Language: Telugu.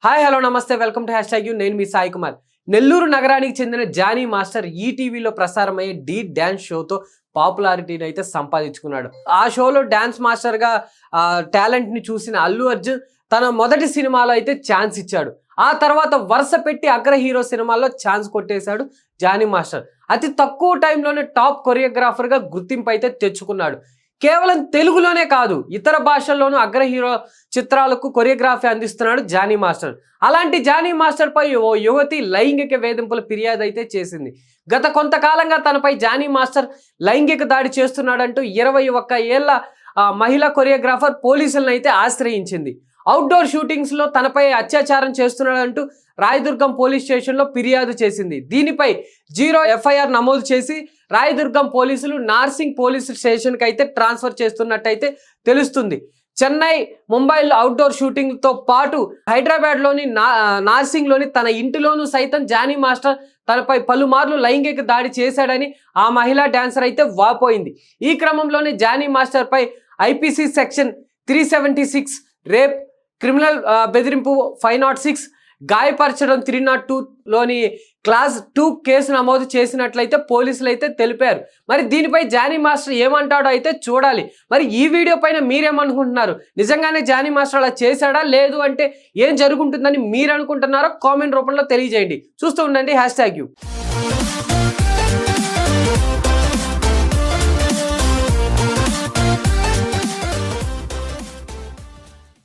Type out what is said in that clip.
హాయ్ హలో నమస్తే welcome to hash tag you. నేను మీ సాయి కుమార్. నెల్లూరు నగరానికి చెందిన జానీ మాస్టర్ ఈటీవీలో ప్రసారమయ్యే డీ డ్యాన్స్ షోతో పాపులారిటీని అయితే సంపాదించుకున్నాడు. ఆ షోలో డ్యాన్స్ మాస్టర్గా టాలెంట్ని చూసిన అల్లు అర్జున్ తన మొదటి సినిమాలో అయితే ఛాన్స్ ఇచ్చాడు. ఆ తర్వాత వరుస పెట్టి అగ్ర హీరో సినిమాల్లో ఛాన్స్ కొట్టేశాడు జానీ మాస్టర్. అతి తక్కువ టైంలోనే టాప్ కొరియోగ్రాఫర్గా గుర్తింపు అయితే తెచ్చుకున్నాడు. కేవలం తెలుగులోనే కాదు, ఇతర భాషల్లోనూ అగ్ర హీరో చిత్రాలకు కొరియోగ్రఫీ అందిస్తున్నాడు జానీ మాస్టర్. అలాంటి జానీ మాస్టర్పై ఓ యువతి లైంగిక వేధింపుల ఫిర్యాదు అయితే చేసింది. గత కొంతకాలంగా తనపై జానీ మాస్టర్ లైంగిక దాడి చేస్తున్నాడంటూ 21 ఏళ్ల మహిళా కొరియోగ్రాఫర్ పోలీసులను అయితే ఆశ్రయించింది. అవుట్డోర్ షూటింగ్స్లో తనపై అత్యాచారం చేస్తున్నాడంటూ రాయదుర్గం పోలీస్ స్టేషన్లో ఫిర్యాదు చేసింది. దీనిపై 0 FIR నమోదు చేసి రాయదుర్గం పోలీసులు నార్సింగ్ పోలీస్ స్టేషన్కి అయితే ట్రాన్స్ఫర్ చేస్తున్నట్టయితే తెలుస్తుంది. చెన్నై, ముంబైలో అవుట్డోర్ షూటింగ్తో పాటు హైదరాబాద్లోని నార్సింగ్లోని తన ఇంటిలోనూ సైతం జానీ మాస్టర్ తనపై పలుమార్లు లైంగిక దాడి చేశాడని ఆ మహిళా డాన్సర్ అయితే వాపోయింది. ఈ క్రమంలోనే జానీ మాస్టర్పై IPC సెక్షన్ 376 రేప్, క్రిమినల్ బెదిరింపు 506, గాయపరచడం 302లోని క్లాస్ 2 కేసు నమోదు చేసినట్లయితే పోలీసులు అయితే తెలిపారు. మరి దీనిపై జానీ మాస్టర్ ఏమంటాడో అయితే చూడాలి. మరి ఈ వీడియో పైన మీరేమనుకుంటున్నారు? నిజంగానే జానీ మాస్టర్ అలా చేశాడా, లేదు అంటే ఏం జరుగుతుందని మీరు అనుకుంటున్నారో కామెంట్ రూపంలో తెలియజేయండి. చూస్తూ ఉండండి హ్యాష్ ట్యాగ్ యూ.